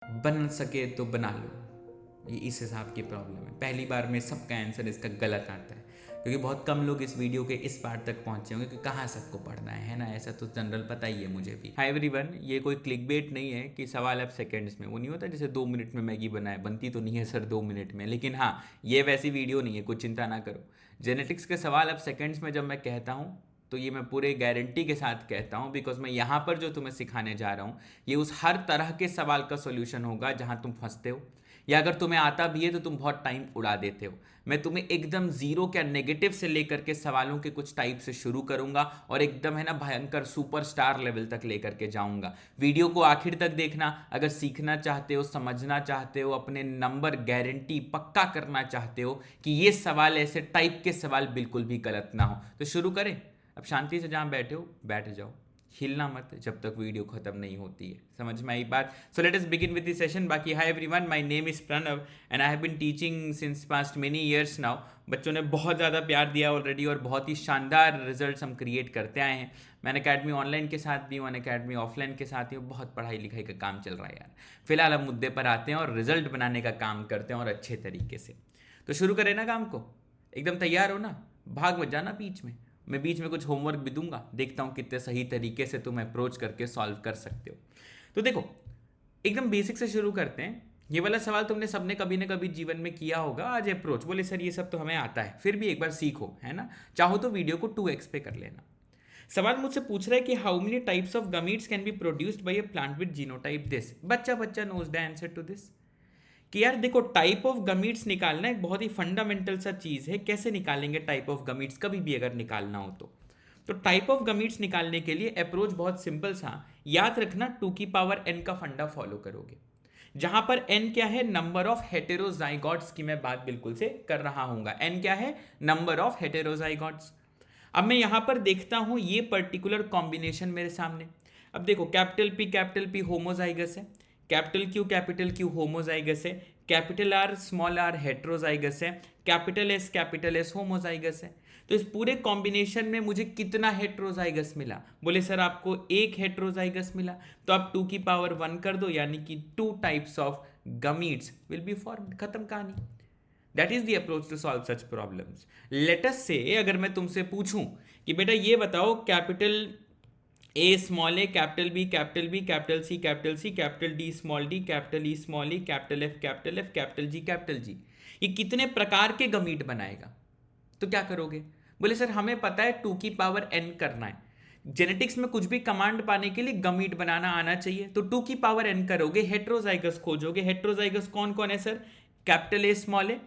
बन सके तो बना लो, ये इस हिसाब की प्रॉब्लम है। पहली बार में सबका आंसर इसका गलत आता है, क्योंकि बहुत कम लोग इस वीडियो के इस पार्ट तक पहुंचे होंगे कि कहाँ सबको पढ़ना है ना। ऐसा तो जनरल पता ही है मुझे भी। हाय एवरीवन, ये कोई क्लिकबेट नहीं है कि सवाल अब सेकंड्स में, वो नहीं होता जैसे 2 मिनट में मैगी बनाए, बनती तो नहीं है सर 2 मिनट में, लेकिन हाँ ये वैसी वीडियो नहीं है, कुछ चिंता ना करो। जेनेटिक्स के सवाल अब सेकेंड्स में जब मैं कहता हूँ तो ये मैं पूरे गारंटी के साथ कहता हूँ, बिकॉज मैं यहाँ पर जो तुम्हें सिखाने जा रहा हूँ ये उस हर तरह के सवाल का सोल्यूशन होगा जहाँ तुम फंसते हो, या अगर तुम्हें आता भी है तो तुम बहुत टाइम उड़ा देते हो। मैं तुम्हें एकदम जीरो क्या नेगेटिव से लेकर के सवालों के कुछ टाइप से शुरू करूंगा और एकदम है ना भयंकर सुपरस्टार लेवल तक लेकर के जाऊंगा। वीडियो को आखिर तक देखना, अगर सीखना चाहते हो, समझना चाहते हो, अपने नंबर गारंटी पक्का करना चाहते हो कि ये सवाल ऐसे टाइप के सवाल बिल्कुल भी गलत ना हो। तो शुरू करें। अब शांति से जहां बैठे हो बैठ जाओ, हिलना मत जब तक वीडियो खत्म नहीं होती है। समझ में आई बात? So let us begin with the session. बाकी hi everyone, my name is Pranav and I have been teaching since past many years now. बच्चों ने बहुत ज़्यादा प्यार दिया ऑलरेडी और बहुत ही शानदार रिजल्ट्स हम क्रिएट करते आए हैं। मैं अकेडमी ऑनलाइन के साथ भी हूँ, अकेडमी ऑफलाइन के साथ ही हूँ। बहुत पढ़ाई लिखाई का काम चल रहा है यार। फिलहाल हम मुद्दे पर आते हैं और रिजल्ट बनाने का काम करते हैं और अच्छे तरीके से। तो शुरू करें ना काम को? एकदम तैयार हो ना? भाग मत जाना बीच में। मैं बीच में कुछ होमवर्क भी दूंगा, देखता हूँ कितने सही तरीके से तुम अप्रोच करके सॉल्व कर सकते हो। तो देखो, एकदम बेसिक से शुरू करते हैं। ये वाला सवाल तुमने सबने कभी ना कभी जीवन में किया होगा। आज अप्रोच बोले सर ये सब तो हमें आता है, फिर भी एक बार सीखो, है ना। चाहो तो वीडियो को 2x पे कर लेना। सवाल मुझसे पूछ रहा है कि how many types of gametes can be produced by a plant with genotype this. बच्चा बच्चा knows the answer to this. कि यार देखो, टाइप ऑफ गमीट्स निकालना एक बहुत ही फंडामेंटल सा चीज़ है। कैसे निकालेंगे टाइप ऑफ गमीट्स, कभी भी अगर निकालना हो तो टाइप ऑफ गमीट्स निकालने के लिए अप्रोच बहुत सिंपल सा। याद रखना 2 की पावर n का फंडा फॉलो करोगे, जहां पर n क्या है? नंबर ऑफ हेटेरोजाइगोट्स की मैं बात बिल्कुल से कर रहा हूँ। n क्या है? Number of heterozygotes. अब मैं यहां पर देखता हूं ये पर्टिकुलर कॉम्बिनेशन मेरे सामने। अब देखो, कैपिटल पी होमोजाइगस है, कैपिटल क्यू होमोजाइगस है, कैपिटल आर हेट्रोजाइगस है, कैपिटल एस होमोजाइगस है। तो इस पूरे कॉम्बिनेशन में मुझे कितना हेट्रोजाइगस मिला? बोले सर आपको एक हेट्रोजाइगस मिला। तो आप 2 की पावर 1 कर दो, यानी कि 2 types of gametes will be formed. खत्म कहानी। That is the approach to solve such problems. Let us say अगर मैं तुमसे पूछूं कि बेटा ये बताओ, capital A small A, capital B, capital C, capital D small D, capital E small E, capital F, capital G, ये कितने प्रकार के गमीट बनाएगा? तो क्या करोगे? बोले सर हमें पता है 2 की पावर n करना है। जेनेटिक्स में कुछ भी कमांड पाने के लिए गमीट बनाना आना चाहिए। तो 2 की पावर n करोगे, हेट्रोजाइगस खोजोगे। हेट्रोजाइगस कौन कौन है sir? Capital A small A,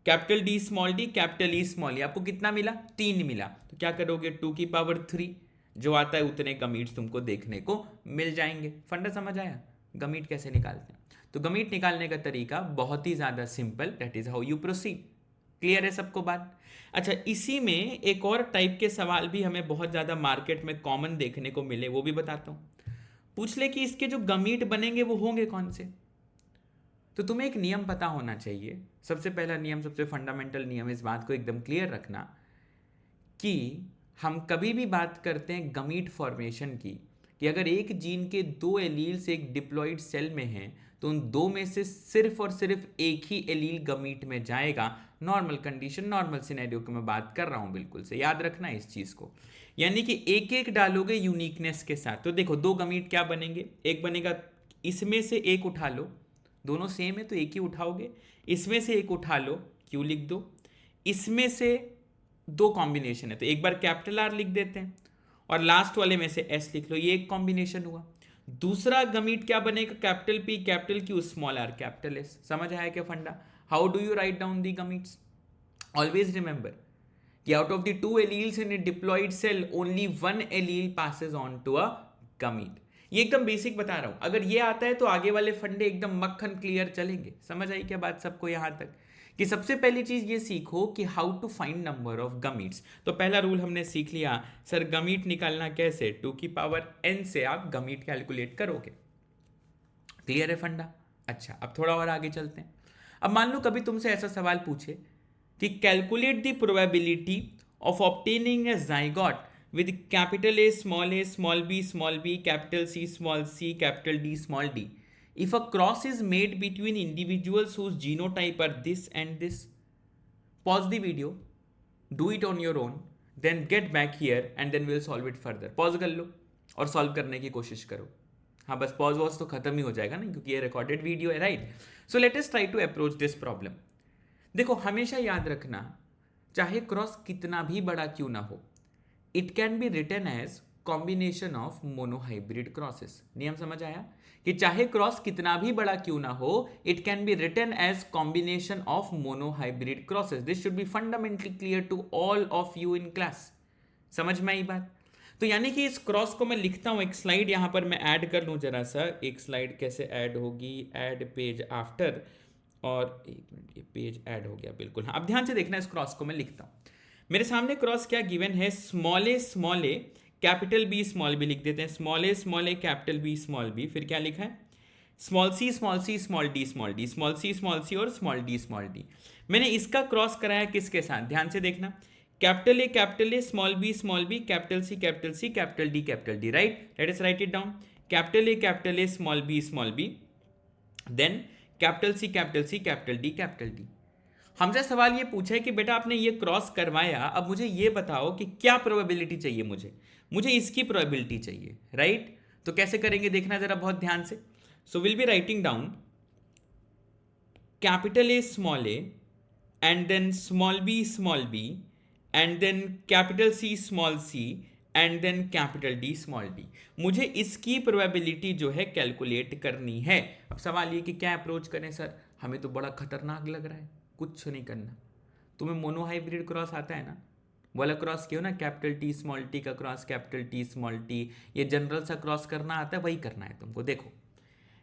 capital D small D, capital E small E. आपको कितना मिला? 3 मिला। तो क्या करोगे? 2 की पावर 3 जो आता है उतने गमीट्स तुमको देखने को मिल जाएंगे। फंडा समझ आया? गमीट कैसे निकालते हैं? तो गमीट निकालने का तरीका बहुत ही ज़्यादा simple. That is how you proceed. Clear है सबको बात? अच्छा, इसी में एक और टाइप के सवाल भी हमें बहुत ज़्यादा मार्केट में कॉमन देखने को मिले, वो भी बताता हूँ। पूछ ले कि इसके जो गमीट बनेंगे वो होंगे कौन से। तो तुम्हें एक नियम पता होना चाहिए। सबसे पहला नियम, सबसे फंडामेंटल नियम, इस बात को एकदम क्लियर रखना कि हम कभी भी बात करते हैं गमीट फॉर्मेशन की, कि अगर एक जीन के 2 एलील्स एक डिप्लॉइड सेल में हैं तो उन 2 में से सिर्फ और सिर्फ एक ही एलील गमीट में जाएगा। नॉर्मल कंडीशन, नॉर्मल सिनेरियो की मैं बात कर रहा हूँ बिल्कुल से, याद रखना इस चीज़ को। यानी कि एक एक डालोगे यूनिकनेस के साथ। तो देखो 2 गमीट क्या बनेंगे? एक बनेगा, इसमें से एक उठा लो, दोनों सेम है तो एक ही उठाओगे। इसमें से एक उठा लो, क्यू लिख दो। इसमें से 2 कॉम्बिनेशन है तो एक बार कैपिटल आर लिख देते हैं और लास्ट वाले में से एस लिख लो। ये एक कॉम्बिनेशन हुआ। दूसरा गमीट क्या बनेगा? Capital P, capital Q, small R, capital S. समझ आया क्या funda? How do you write down the gametes? Always remember कि out of the 2 alleles in a diploid cell only 1 allele passes on to a gamete. ये एकदम basic बता रहा हूं। अगर ये आता है तो आगे वाले फंडे एकदम मक्खन क्लियर चलेंगे। समझ आई क्या बात सबको यहां तक? कि सबसे पहली चीज ये सीखो कि how to find number of gametes. तो पहला रूल हमने सीख लिया। सर गमीट निकालना कैसे? 2 की पावर n से आप गमीट कैलकुलेट करोगे। क्लियर है फंडा? अच्छा, अब थोड़ा और आगे चलते हैं। अब मान लो कभी तुमसे ऐसा सवाल पूछे कि calculate the probability of obtaining a zygote with capital A small B, capital C, capital D small D. If a cross is made between individuals whose genotype are this and this, pause the video, do it on your own, then get back here and then we'll solve it further. Pause कर लो और solve करने की कोशिश करो. हाँ, बस pause was तो खत्म ही हो जाएगा ना, क्योंकि ये रिकॉर्डेड वीडियो है, right. So let us try to approach this problem. देखो, हमेशा याद रखना, चाहे क्रॉस कितना भी बड़ा क्यों ना हो, it can be written as combination of monohybrid crosses. नियम समझ आया कि चाहे क्रॉस कितना भी बड़ा क्यों ना हो, it can be written as combination of monohybrid crosses. This should be fundamentally clear to all of you in class. समझ में आई बात? तो यानी कि इस क्रॉस को मैं लिखता हूं, एक स्लाइड यहां पर मैं ऐड कर लूं जरा सा. एक स्लाइड कैसे ऐड होगी, ऐड पेज आफ्टर, और एक मिनट, ये पेज ऐड हो गया, बिल्कुल. हाँ, अब ध्यान से देखना, इस क्रॉस को मैं लिखता हूं. मेरे सामने क्रॉस क्या गिवन है, small A capital B small B लिख देते हैं. Small A capital B small B. फिर क्या लिखा है, small C small D small D, small C और स्मॉल डी. मैंने इसका क्रॉस कराया किसके साथ, ध्यान से देखना. Capital A small B capital C capital D, right. Let us write it down. Capital A small B, then capital C capital D. हमसे सवाल ये पूछा है कि बेटा आपने ये क्रॉस करवाया, अब मुझे ये बताओ कि क्या प्रोबेबिलिटी चाहिए, मुझे इसकी प्रोबेबिलिटी चाहिए, राइट. तो कैसे करेंगे देखना जरा बहुत ध्यान से. So will be writing down capital A and then small B and then capital C and then capital D. मुझे इसकी प्रोबेबिलिटी जो है कैलकुलेट करनी है. अब सवाल ये कि क्या अप्रोच करें सर, हमें तो बड़ा खतरनाक लग रहा है. कुछ नहीं करना, तुम्हें मोनोहाइब्रिड क्रॉस आता है ना, वाला क्रॉस क्यों ना, कैपिटल टी का क्रॉस कैपिटल टी, ये जनरल सा क्रॉस करना आता है, वही करना है तुमको. देखो,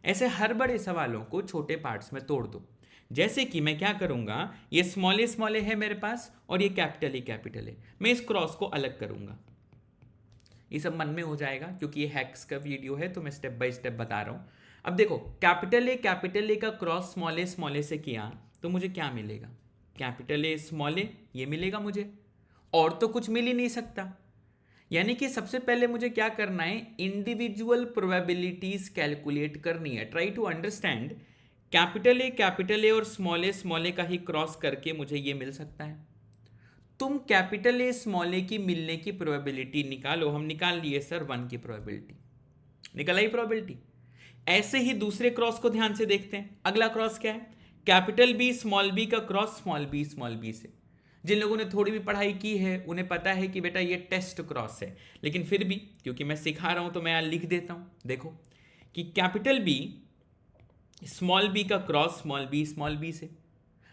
ऐसे हर बड़े सवालों को छोटे पार्ट्स में तोड़ दो. जैसे कि मैं क्या करूंगा, ये स्मॉल ए है मेरे पास और ये कैपिटल ए, मैं इस क्रॉस को अलग करूंगा. ये सब मन में हो जाएगा क्योंकि ये हैक्स का वीडियो है, तो मैं स्टेप बाय स्टेप बता रहा हूं. अब देखो, कैपिटल ए का क्रॉस स्मॉल ए से किया तो मुझे क्या मिलेगा, कैपिटल ए स्मॉल ए, ये मिलेगा मुझे, और तो कुछ मिल ही नहीं सकता. यानी कि सबसे पहले मुझे क्या करना है, इंडिविजुअल प्रोबेबिलिटीज कैलकुलेट करनी है. Try to understand, capital A और स्मॉल ए का ही क्रॉस करके मुझे ये मिल सकता है. तुम कैपिटल ए स्मॉल ए की मिलने की प्रोबेबिलिटी निकालो. हम निकाल लिए सर 1 की प्रोबेबिलिटी, निकल आई प्रोबेबिलिटी. ऐसे ही दूसरे क्रॉस को ध्यान से देखते हैं. अगला क्रॉस क्या है, कैपिटल बी का क्रॉस स्मॉल बी से. जिन लोगों ने थोड़ी भी पढ़ाई की है उन्हें पता है कि बेटा ये टेस्ट क्रॉस है, लेकिन फिर भी क्योंकि मैं सिखा रहा हूं तो मैं यहाँ लिख देता हूं. देखो कि कैपिटल बी स्मॉल बी का क्रॉस स्मॉल बी से.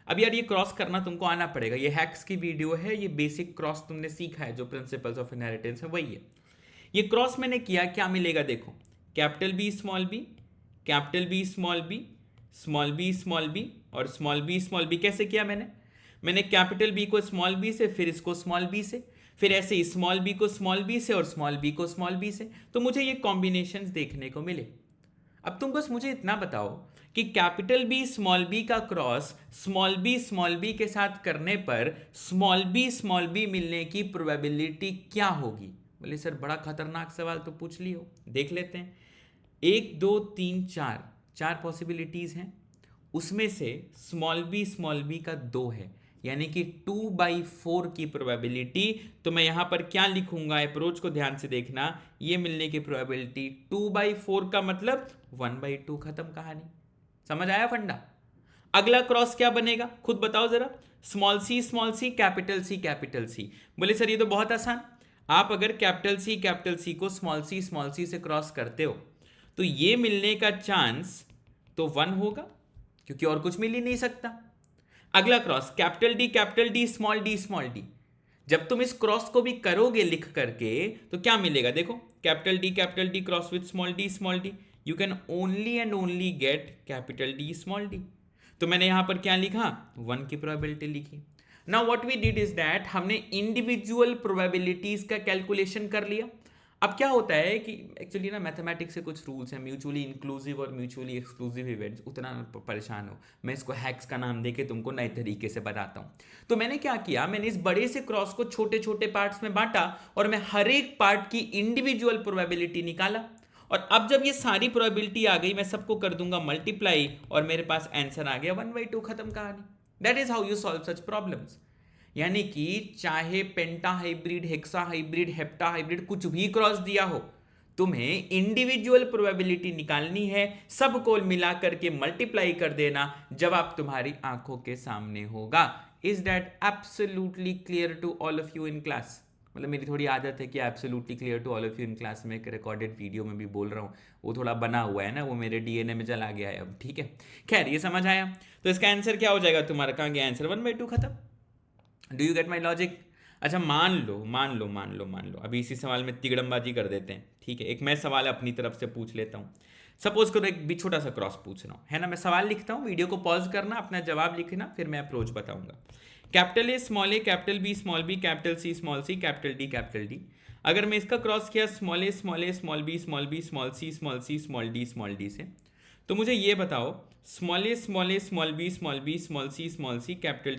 अब यार ये क्रॉस करना तुमको आना पड़ेगा, ये हैक्स की वीडियो है, ये बेसिक क्रॉस तुमने सीखा है, जो प्रिंसिपल्स ऑफ इनहेरिटेंस है वही है. ये क्रॉस मैंने किया, क्या मिलेगा देखो, capital B small B small B और स्मॉल बी. कैसे किया मैंने कैपिटल बी को स्मॉल बी से, फिर इसको स्मॉल बी से, फिर ऐसे ही स्मॉल बी को स्मॉल बी से और स्मॉल बी को स्मॉल बी से. तो मुझे ये कॉम्बिनेशंस देखने को मिले. अब तुम बस मुझे इतना बताओ कि कैपिटल बी स्मॉल बी का क्रॉस स्मॉल बी के साथ करने पर स्मॉल बी मिलने की प्रोबेबिलिटी क्या होगी. बोले सर बड़ा खतरनाक सवाल तो पूछ लियो, देख लेते हैं. 1 2 3 4 पॉसिबिलिटीज हैं, उसमें से स्मॉल बी का 2 है, यानी कि 2/4 की प्रोबेबिलिटी. तो मैं यहां पर क्या लिखूंगा, अप्रोच को ध्यान से देखना, ये मिलने की प्रोबेबिलिटी 2/4 का मतलब 1/2, खत्म कहानी. समझ आया फंडा. अगला क्रॉस क्या बनेगा खुद बताओ जरा, स्मॉल सी कैपिटल सी. बोले सर ये तो बहुत आसान, आप अगर कैपिटल सी को स्मॉल सी से क्रॉस करते हो तो ये मिलने का चांस तो 1 होगा, क्योंकि और कुछ मिल ही नहीं सकता. अगला cross capital D small D. जब तुम इस क्रॉस को भी करोगे लिख करके तो क्या मिलेगा देखो, capital D cross with small D, you can only and only get capital D small D. तो मैंने यहां पर क्या लिखा, 1 की प्रोबेबिलिटी लिखी. Now what we did is that, हमने इंडिविजुअल प्रोबेबिलिटीज का कैलकुलेशन कर लिया. अब क्या होता है कि एक्चुअली ना मैथमेटिक्स से कुछ रूल्स हैं, म्यूचुअली इंक्लूसिव और म्यूचुअली एक्सक्लूसिव इवेंट्स. उतना परेशान हो, मैं इसको हैक्स का नाम देके तुमको नए तरीके से बताता हूं. तो मैंने क्या किया, मैंने इस बड़े से क्रॉस को छोटे छोटे पार्ट्स में बांटा और मैं हर एक पार्ट की इंडिविजुअल प्रोबेबिलिटी निकाला और अब जब ये सारी प्रोबेबिलिटी आ गई, मैं सबको कर दूंगा मल्टीप्लाई और मेरे पास आंसर आ गया 1/2, खत्म कहानी। That is how you solve such problems. यानी कि चाहे penta hybrid, hexa hybrid, hepta hybrid कुछ भी क्रॉस दिया हो, तुम्हें इंडिविजुअल प्रोबेबिलिटी निकालनी है, सबको मिला करके मल्टीप्लाई कर देना जवाब तुम्हारी आंखों के सामने होगा। Is that absolutely clear to all of you in class? मतलब मेरी थोड़ी आदत है कि absolutely clear to all of you in class में एक रिकॉर्डेड वीडियो में भी बोल रहा हूँ, वो थोड़ा बना हुआ है ना, वो मेरे डीएनए में चला गया है अब, ठीक है। खैर ये समझ आया। तो इसका आंसर क्या हो जाएगा तुम्हारा? कहाँ गया आंसर? 1/2, खत्म। Do you get my logic? अच्छा मान लो अभी इसी सवाल में तिगड़मबाजी कर देते हैं, ठीक है। एक मैं सवाल अपनी तरफ से पूछ लेता हूँ। सपोज करो एक भी छोटा सा क्रॉस पूछ रहा हूँ, है ना। मैं सवाल लिखता हूँ, वीडियो को पॉज करना, अपना जवाब लिखना, फिर मैं अप्रोच बताऊंगा। Capital A small A, capital B small B, capital C small C, capital D. अगर मैं इसका क्रॉस किया small A small A, small B small B, small C small C, small D से, तो मुझे ये बताओ small A small A, small B small B, small C, capital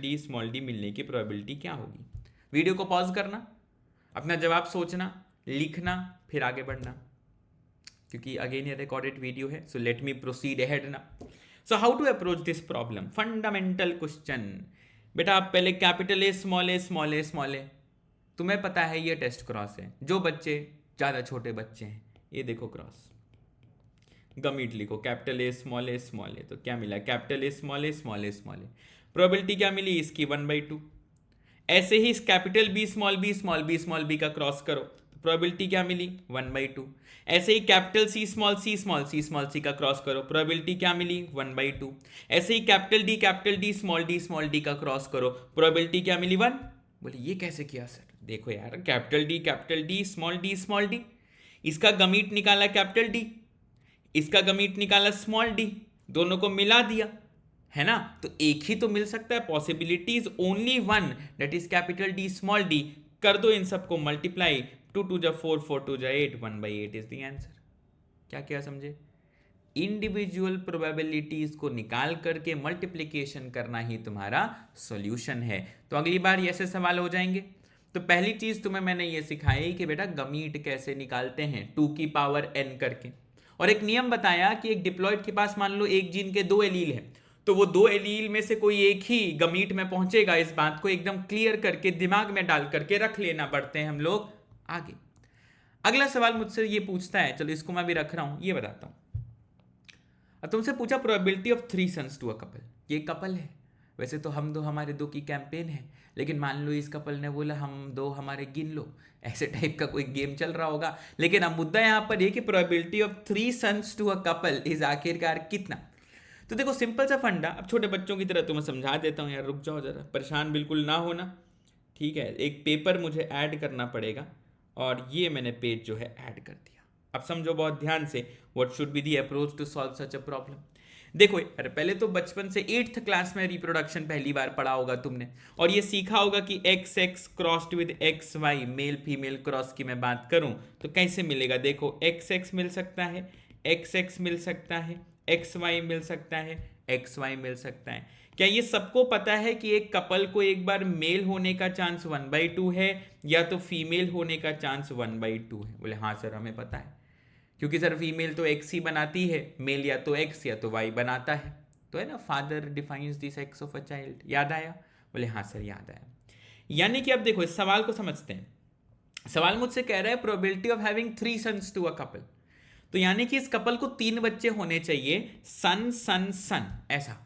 D मिलने की प्रोबेबिलिटी क्या होगी? वीडियो को पॉज करना, अपना जवाब सोचना, लिखना, फिर आगे बढ़ना, क्योंकि अगेन ये रिकॉर्डेड वीडियो है। So let me proceed ahead ना। So how to approach this problem? Fundamental question. बेटा आप पहले capital A small A small A small A, तुम्हें पता है ये टेस्ट क्रॉस है। जो बच्चे ज़्यादा छोटे बच्चे हैं, ये देखो क्रॉस, गमीट लिखो, capital A small A small A, तो क्या मिला? Capital A small A small A small A. Probability क्या मिली इसकी? 1/2। ऐसे ही capital B small B small B small B का क्रॉस करो, प्रोबेबिलिटी क्या मिली? 1/2। ऐसे ही capital C small C small C small C का क्रॉस करो, प्रोबेबिलिटी क्या मिली? 1/2। ऐसे ही कैपिटल डी स्मॉल डी का क्रॉस करो, प्रोबेबिलिटी क्या मिली? 1। बोले ये कैसे किया सर? देखो यार, कैपिटल डी स्मॉल डी, इसका गमीट निकाला कैपिटल डी, इसका गमीट निकाला स्मॉल डी, दोनों को मिला दिया, है ना। तो एक ही तो मिल सकता है, possibility is only one, that is capital D small D. कर दो इन सबको मल्टीप्लाई, 2 2 जा 4, 4 2 जा 8, 1/8 इज द आंसर। क्या क्या समझे? इंडिविजुअल प्रोबेबिलिटीज को निकाल करके मल्टीप्लिकेशन करना ही तुम्हारा सॉल्यूशन है। तो अगली बार ये ऐसे सवाल हो जाएंगे। तो पहली चीज तुम्हें मैंने ये सिखाई कि बेटा गमीट कैसे निकालते हैं, 2 की पावर n करके। और एक नियम बताया कि एक डिप्लॉयड के पास मान लो एक जीन के 2 एलील है, तो वो 2 एलील में से कोई एक ही गमीट में पहुंचेगा। इस बात को एकदम क्लियर करके दिमाग में डाल करके रख लेना। बढ़ते हैं हम लोग आगे। अगला सवाल मुझसे ये पूछता है, चलो इसको मैं भी रख रहा हूं, ये बताता हूं। अब तुमसे पूछा probability of 3 sons to a couple. ये कपल है, वैसे तो हम दो हमारे दो की कैंपेन है, लेकिन मान लो इस कपल ने बोला हम दो हमारे गिन लो, ऐसे टाइप का कोई गेम चल रहा होगा। लेकिन अब मुद्दा यहां पर ये कि probability of 3 sons to a couple is आखिरकार कितना? तो देखो सिंपल सा फंडा, अब छोटे बच्चों की तरह तुम्हें समझा देता हूँ यार, रुक जाओ जरा, परेशान बिल्कुल ना होना, ठीक है। एक पेपर मुझे ऐड करना पड़ेगा और ये मैंने पेज जो है ऐड कर दिया। अब समझो बहुत ध्यान से, what should be the approach to solve such a problem. देखो यार, पहले तो बचपन से 8th क्लास में रिप्रोडक्शन पहली बार पढ़ा होगा तुमने, और ये सीखा होगा कि XX crossed with XY, male female cross की मैं बात करूं तो कैसे मिलेगा। देखो XX मिल सकता है, XX मिल सकता है, XY मिल सकता है, XY मिल सकता है। क्या ये सबको पता है कि एक कपल को एक बार मेल होने का चांस 1/2 है या तो फीमेल होने का चांस 1/2 है? बोले हाँ सर हमें पता है, क्योंकि सर फीमेल तो X ही बनाती है, मेल या तो X या तो Y बनाता है, तो है ना, father defines the sex of a child. याद आया? बोले हाँ सर याद आया। यानी कि अब देखो इस सवाल को समझते हैं। सवाल मुझसे कह रहा है probability of having 3 sons to a couple, तो यानी कि इस कपल को 3 बच्चे होने चाहिए, सन सन सन, ऐसा,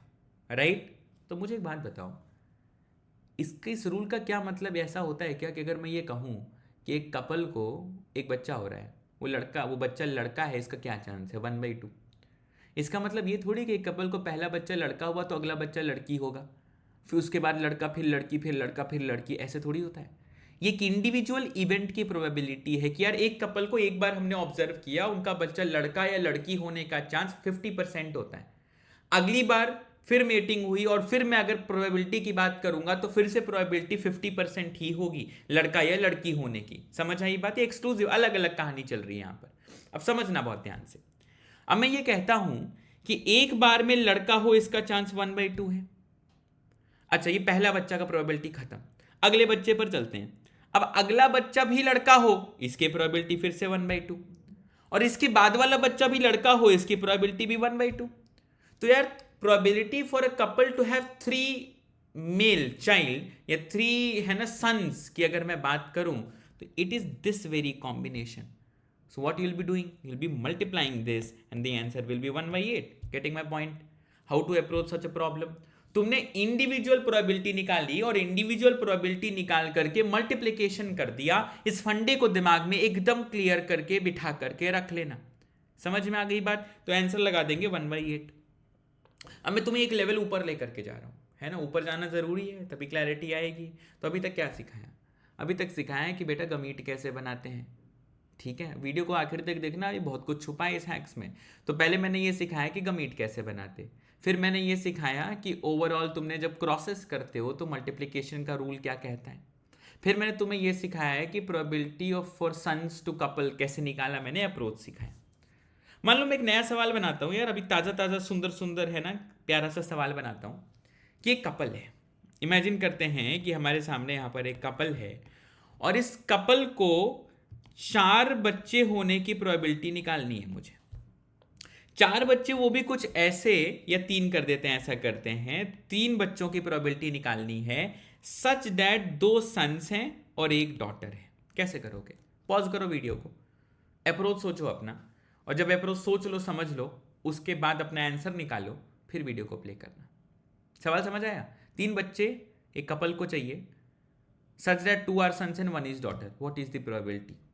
राइट। तो मुझे एक बात बताओ, इसके इस रूल का क्या मतलब? ऐसा होता है क्या कि अगर मैं ये कहूँ कि एक कपल को एक बच्चा हो रहा है, वो बच्चा लड़का है, इसका क्या चांस है? 1/2। इसका मतलब ये थोड़ी कि एक कपल को पहला बच्चा लड़का हुआ तो अगला बच्चा लड़की होगा, फिर उसके बाद लड़का फिर लड़की फिर लड़का फिर लड़की, ऐसे थोड़ी होता है। ये एक इंडिविजुअल इवेंट की प्रोबेबिलिटी है कि यार एक कपल को एक बार हमने ऑब्जर्व किया, उनका बच्चा लड़का या लड़की होने का चांस 50% होता है। अगली बार फिर मेटिंग हुई और फिर मैं अगर प्रोबेबिलिटी की बात करूंगा तो फिर से प्रोबेबिलिटी 50% ही होगी लड़का या लड़की होने की। समझ आई बात? एक्सक्लूसिव अलग अलग कहानी चल रही है यहां पर, अब समझना बहुत ध्यान से। अब मैं ये कहता हूं कि एक बार में लड़का हो इसका चांस 1/2 है। अच्छा ये पहला बच्चा का प्रोबेबिलिटी खत्म, अगले बच्चे पर चलते हैं। अब अगला बच्चा भी लड़का हो, इसके प्रोबेबिलिटी फिर से 1/2, और इसके बाद वाला बच्चा भी लड़का हो, इसकी प्रोबेबिलिटी भी 1/2। तो यार probability for a couple to have 3 male child या 3 है ना सन्स की अगर मैं बात करूं तो it is this very combination. So what you'll be doing? You'll be multiplying this and the answer will be 1/8. Getting my point? How to approach such a problem? तुमने इंडिविजुअल प्रोबेबिलिटी निकाली और individual probability निकाल करके multiplication कर दिया. इस फंडे को दिमाग में एकदम क्लियर करके बिठा करके रख लेना. समझ में आ गई बात? तो आंसर लगा देंगे 1/8. अब मैं तुम्हें एक लेवल ऊपर लेकर के जा रहा हूं, है ना. ऊपर जाना जरूरी है तभी क्लैरिटी आएगी. तो अभी तक क्या सिखाया? अभी तक सिखाया है कि बेटा गमीट कैसे बनाते हैं. ठीक है, वीडियो को आखिर तक देखना, ये बहुत कुछ छुपा है इस हैक्स में. तो पहले मैंने ये सिखाया कि गमीट कैसे बनाते, फिर मैंने ये सिखाया कि ओवरऑल तुमने जब क्रॉसेस करते हो तो मल्टीप्लिकेशन का रूल क्या कहता है. फिर मैंने तुम्हें ये सिखाया है कि probability of four sons to couple कैसे निकाला, मैंने अप्रोच सिखाया. मान लो मैं एक नया सवाल बनाता हूँ यार, अभी ताज़ा ताज़ा सुंदर सुंदर है ना प्यारा सा सवाल बनाता हूँ कि एक कपल है. इमेजिन करते हैं कि हमारे सामने यहाँ पर एक कपल है और इस कपल को 4 बच्चे होने की प्रोबेबिलिटी निकालनी है मुझे. 4 बच्चे, वो भी कुछ ऐसे, या 3 कर देते हैं, ऐसा करते हैं 3 बच्चों की प्रोबेबिलिटी निकालनी है सच दैट 2 सन्स हैं और 1 डॉटर है. कैसे करोगे? पॉज करो वीडियो को, अप्रोच सोचो अपना, और जब अप्रोच सोच लो, समझ लो, उसके बाद अपना आंसर निकालो, फिर वीडियो को प्ले करना. सवाल समझ आया? 3 बच्चे एक कपल को चाहिए such that 2 are sons and 1 is daughter. What is the probability?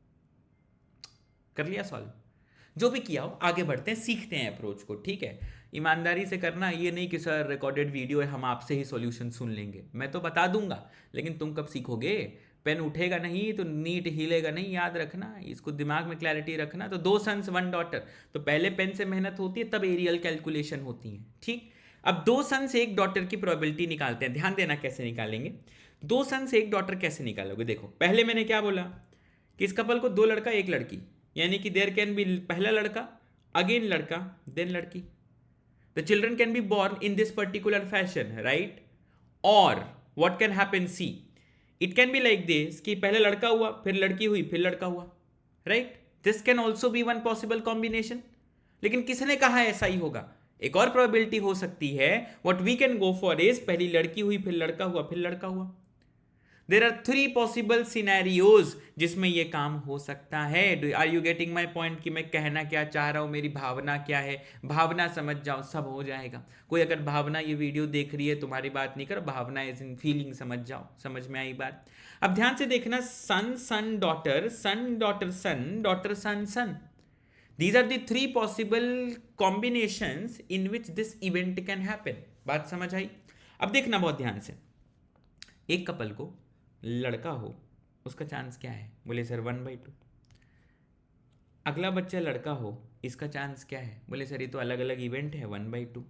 कर लिया सॉल्व? जो भी किया हो, आगे बढ़ते हैं, सीखते हैं अप्रोच को. ठीक है, ईमानदारी से करना. ये नहीं कि सर रिकॉर्डेड वीडियो है, हम आपसे ही सॉल्यूशन सुन लेंगे. मैं तो बता दूंगा, लेकिन तुम कब सीखोगे? पेन उठेगा नहीं तो नीट हिलेगा नहीं. याद रखना, इसको दिमाग में क्लैरिटी रखना. तो 2 सन्स 1 डॉटर, तो पहले पेन से मेहनत होती है, तब एरियल कैलकुलेशन होती है. ठीक, अब 2 सन्स 1 डॉटर की प्रोबेबिलिटी निकालते हैं. ध्यान देना कैसे निकालेंगे. 2 सन्स 1 डॉटर कैसे निकालोगे? देखो, पहले मैंने क्या बोला कि इस कपल को 2 लड़का 1 लड़की, यानी कि देयर कैन बी पहला लड़का, अगेन लड़का, देन लड़की. The children can be born in this particular fashion, right? और what can happen, see, it can be like this कि पहले लड़का हुआ, फिर लड़की हुई, फिर लड़का हुआ, right? This can also be one possible combination. लेकिन किसने कहा ऐसा ही होगा? एक और प्रोबेबिलिटी हो सकती है. What we can go for is पहली लड़की हुई, फिर लड़का हुआ, फिर लड़का हुआ. देर आर 3 पॉसिबल सिनेरियोज जिसमें यह काम हो सकता है. Are you getting my point कि मैं कहना क्या चाह रहा हूं, मेरी भावना क्या है? भावना समझ जाओ, सब हो जाएगा. कोई अगर भावना ये वीडियो देख रही है, तुम्हारी बात नहीं कर, भावना इज इन फीलिंग, समझ जाओ. समझ में आई बात? अब ध्यान से देखना, son son daughter, son daughter son, daughter son son. These are the 3 possible combinations in which this event can happen. बात समझ आई? अब देखना बहुत ध्यान से. एक कपल को लड़का हो, उसका चांस क्या है? बोले सर 1/2. अगला बच्चा लड़का हो, इसका चांस क्या है? बोले सर ये तो अलग अलग इवेंट है, 1/2.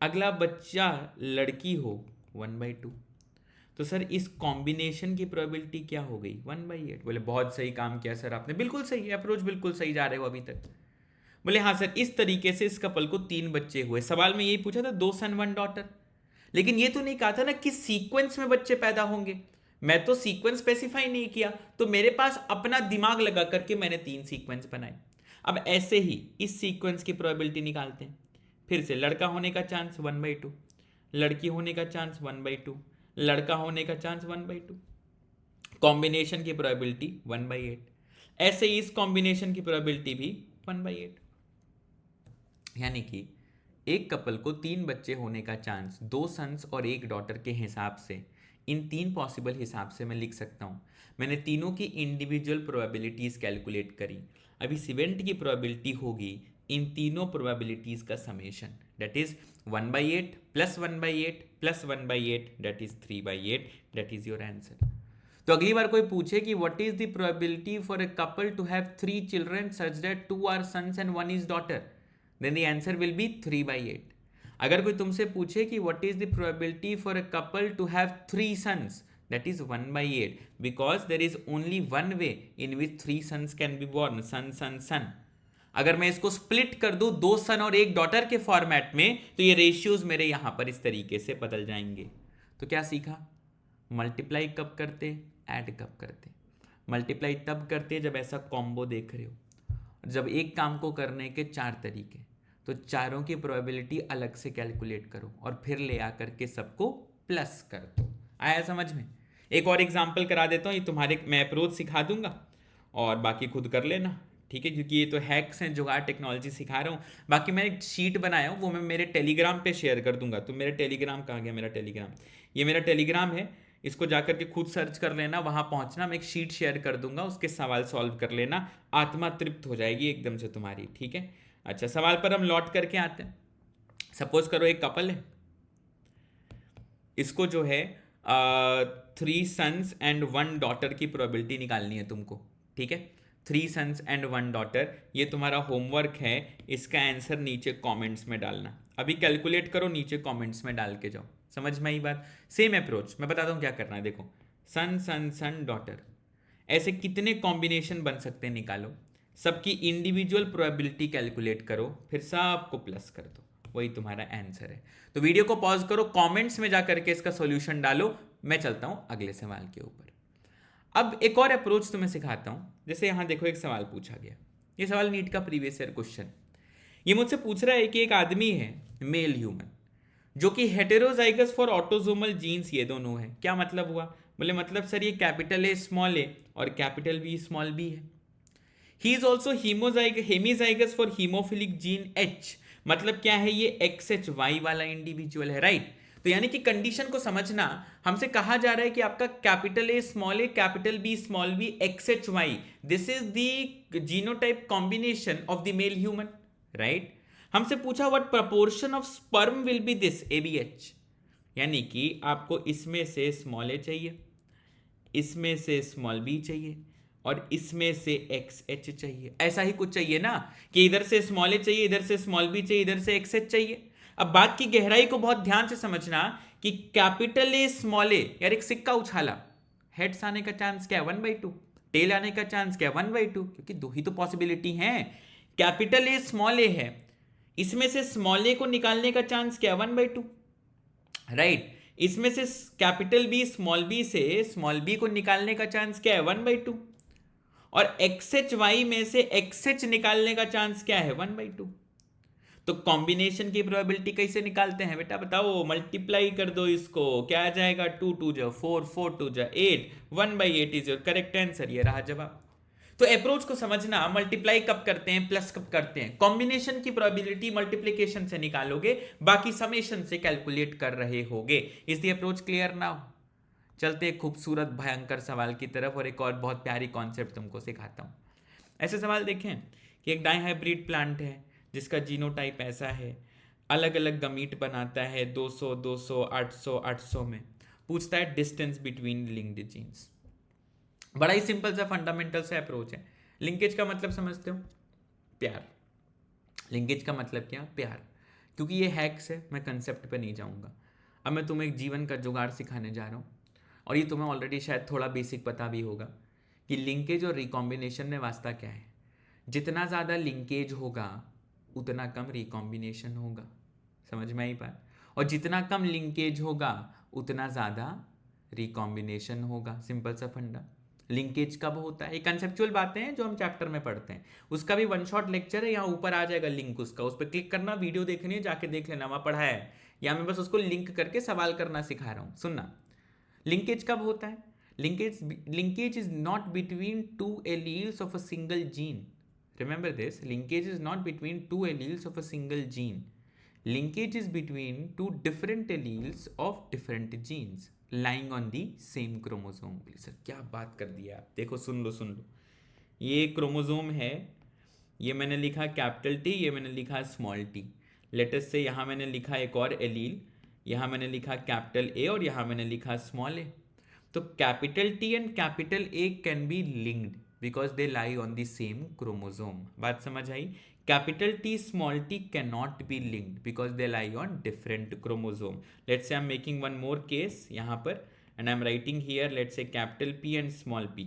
अगला बच्चा लड़की हो, 1/2. तो सर इस कॉम्बिनेशन की प्रोबेबिलिटी क्या हो गई? 1/8. बोले बहुत सही काम किया सर आपने, बिल्कुल सही अप्रोच, बिल्कुल सही जा रहे हो अभी तक. बोले हाँ सर, इस तरीके से इस कपल को 3 बच्चे हुए. सवाल में यही पूछा था 2 सन 1 डॉटर, लेकिन ये तो नहीं कहा था ना किस सीक्वेंस में बच्चे पैदा होंगे. मैं तो सीक्वेंस स्पेसिफाई नहीं किया, तो मेरे पास अपना दिमाग लगा करके मैंने 3 सीक्वेंस बनाए. अब ऐसे ही इस सीक्वेंस की प्रोबेबिलिटी निकालते हैं. फिर से लड़का होने का चांस 1/2, लड़की होने का चांस 1/2, लड़का होने का चांस 1/2, कॉम्बिनेशन की प्रोबेबिलिटी 1/8. ऐसे ही इस कॉम्बिनेशन की प्रोबेबिलिटी भी 1/8. यानी कि एक कपल को 3 बच्चे होने का चांस 2 सन्स और 1 डॉटर के हिसाब से, इन 3 पॉसिबल हिसाब से मैं लिख सकता हूं. मैंने तीनों की इंडिविजुअल प्रोबेबिलिटीज कैलकुलेट करी. अब इस इवेंट की प्रोबेबिलिटी होगी इन तीनों प्रोबेबिलिटीज का summation, that is 1/8 plus 1/8 plus 1/8, that is 3/8. That is your answer. तो अगली बार कोई पूछे कि what is the probability for a couple to have 3 children such that 2 are sons and 1 is daughter, then the answer will be 3/8. अगर कोई तुमसे पूछे कि what is the probability for a couple to have 3 sons, that is 1/8, because there is only one way in which 3 sons can be born, son son son. अगर मैं इसको split कर दूं 2 सन और 1 डॉटर के फॉर्मेट में, तो ये रेशियोज मेरे यहां पर इस तरीके से बदल जाएंगे. तो क्या सीखा? मल्टीप्लाई कब करते, ऐड कब करते. मल्टीप्लाई तब करते जब ऐसा कॉम्बो देख रहे हो, जब एक काम को करने के 4 तरीके, तो चारों की प्रोबेबिलिटी अलग से कैलकुलेट करो और फिर ले आकर के सबको प्लस कर दो। आया समझ में? एक और एग्जांपल करा देता हूँ, ये तुम्हारे मैं अप्रोच सिखा दूंगा और बाकी खुद कर लेना, ठीक है? क्योंकि ये तो हैक्स हैं, जुगाड़ टेक्नोलॉजी सिखा रहा हूँ। बाकी मैं एक शीट बनाया हूँ, वो मैं मेरे टेलीग्राम पे शेयर कर दूंगा। तो मेरा टेलीग्राम कहाँ गया? मेरा टेलीग्राम, ये मेरा टेलीग्राम है, इसको जाकर के खुद सर्च कर लेना, वहां पहुंचना, मैं एक शीट शेयर कर दूंगा, उसके सवाल सॉल्व कर लेना, आत्मा तृप्त हो जाएगी एकदम से तुम्हारी, ठीक है? अच्छा, सवाल पर हम लौट करके आते हैं। सपोज करो एक कपल है, इसको जो है 3 सन्स एंड 1 डॉटर की प्रोबेबिलिटी निकालनी है तुमको, ठीक है? 3 सन्स एंड 1 डॉटर, ये तुम्हारा होमवर्क है। इसका आंसर नीचे कमेंट्स में डालना, अभी कैलकुलेट करो, नीचे कमेंट्स में डाल के जाओ। समझ में आई बात? सेम अप्रोच मैं बताता हूँ क्या करना है। देखो, सन सन सन डॉटर, ऐसे कितने कॉम्बिनेशन बन सकते हैं निकालो, सबकी इंडिविजुअल प्रोबेबिलिटी कैलकुलेट करो, फिर सबको प्लस कर दो, वही तुम्हारा आंसर है। तो वीडियो को पॉज करो, कमेंट्स में जाकर के इसका सॉल्यूशन डालो, मैं चलता हूं अगले सवाल के ऊपर। अब एक और अप्रोच तुम्हें सिखाता हूं। जैसे यहां देखो, एक सवाल पूछा गया, ये सवाल नीट का प्रीवियस ईयर क्वेश्चन। ये मुझसे पूछ रहा है कि एक आदमी है, मेल ह्यूमन, जो कि हेटेरोजाइगस फॉर ऑटोसोमल जीन्स, ये दोनों है। क्या मतलब हुआ? बोले मतलब सर ये कैपिटल ए स्मॉल ए और कैपिटल बी स्मॉल बी है। He is also hemizygous for hemophilic gene H, मतलब क्या है? ये XHY वाला इंडिविजुअल है, राइट? तो यानी कि कंडीशन को समझना, हमसे कहा जा रहा है कि आपका capital A small A, capital B small B, XHY, this is the genotype combination of the male human, right? हमसे पूछा what proportion of sperm will be this ABH, यानी कि आपको इसमें से स्मॉल ए चाहिए, इसमें से स्मॉल बी चाहिए और इसमें से XH चाहिए। ऐसा ही कुछ चाहिए ना, कि इधर से स्मॉल ए चाहिए, इधर से स्मॉल बी चाहिए, इधर से XH चाहिए। अब बात की गहराई को बहुत ध्यान से समझना कि कैपिटल ए स्मॉल ए, यार एक सिक्का उछाला, हेड्स आने का चांस क्या है? 1/2। टेल आने का चांस क्या है? 1/2, क्योंकि दो ही तो पॉसिबिलिटी है। कैपिटल ए स्मॉल ए है, इसमें से स्मॉल ए को निकालने का चांस क्या है? 1/2, राइट? इसमें से कैपिटल बी स्मॉल बी से स्मॉल बी को निकालने का चांस क्या है? 1/2। और XHY में से XH निकालने का चांस क्या है? 1/2। तो कॉम्बिनेशन की प्रोबेबिलिटी कैसे निकालते हैं बेटा? बताओ, मल्टीप्लाई कर दो इसको, क्या आ जाएगा? 2 2 जा 4, 4 2 जा 8, 1/8 इज योर करेक्ट आंसर, ये रहा जवाब। तो अप्रोच को समझना, मल्टीप्लाई कब करते हैं, प्लस कब करते हैं। कॉम्बिनेशन की प्रोबेबिलिटी मल्टीप्लिकेशन से निकालोगे, बाकी समेशन से कैलकुलेट कर रहे होगे। Is the approach clear now? चलते एक खूबसूरत भयंकर सवाल की तरफ, और एक और बहुत प्यारी कॉन्सेप्ट तुमको सिखाता हूँ। ऐसे सवाल देखें कि एक डाइहाइब्रिड प्लांट है जिसका जीनोटाइप ऐसा है, अलग अलग गमीट बनाता है 200 200 800 800 में। पूछता है डिस्टेंस बिटवीन लिंक्ड जीन्स। बड़ा ही सिंपल सा फंडामेंटल सा अप्रोच है। लिंकेज का मतलब समझते हो? प्यार। लिंकेज का मतलब क्या? प्यार। क्योंकि ये हैक्स है, मैं कंसेप्ट पे नहीं जाऊंगा। अब मैं तुम्हें एक जीवन का जुगाड़ सिखाने जा रहा हूँ, और ये तुम्हें ऑलरेडी शायद थोड़ा बेसिक पता भी होगा कि लिंकेज और रिकॉम्बिनेशन में वास्ता क्या है। जितना ज़्यादा लिंकेज होगा उतना कम रिकॉम्बिनेशन होगा। समझ में आई बात? और जितना कम लिंकेज होगा उतना ज़्यादा रिकॉम्बिनेशन होगा। सिंपल सा फंडा। लिंकेज कब होता है? ये कंसेप्चुअल बातें हैं जो हम चैप्टर में पढ़ते हैं, उसका भी 1 शॉट लेक्चर है, यहाँ ऊपर आ जाएगा लिंक उसका, उस पर क्लिक करना, वीडियो देखनी है, जाके देख लेना, वहाँ पढ़ा है। या मैं बस उसको लिंक करके सवाल करना सिखा रहा हूँ। सुनना, लिंकेज कब होता है? Linkage is not between 2 alleles of a single gene. Remember this, linkage is not between 2 alleles of a single gene. Linkage is between 2 different alleles of different genes lying on the same chromosome. Sir क्या बात कर दिया आप। देखो, सुन लो। ये chromosome है, ये मैंने लिखा कैपिटल T, ये मैंने लिखा स्मॉल t। लेटेस्ट से यहाँ मैंने लिखा एक और एलील, यहाँ मैंने लिखा कैपिटल A और यहाँ मैंने लिखा स्मॉल a। तो capital T and capital A can be linked because they lie on the same chromosome. बात समझ आई? Capital T small t cannot be linked because they lie on different chromosome. Let's say I'm making one more case यहाँ पर, and I'm writing here, let's say capital P and small p,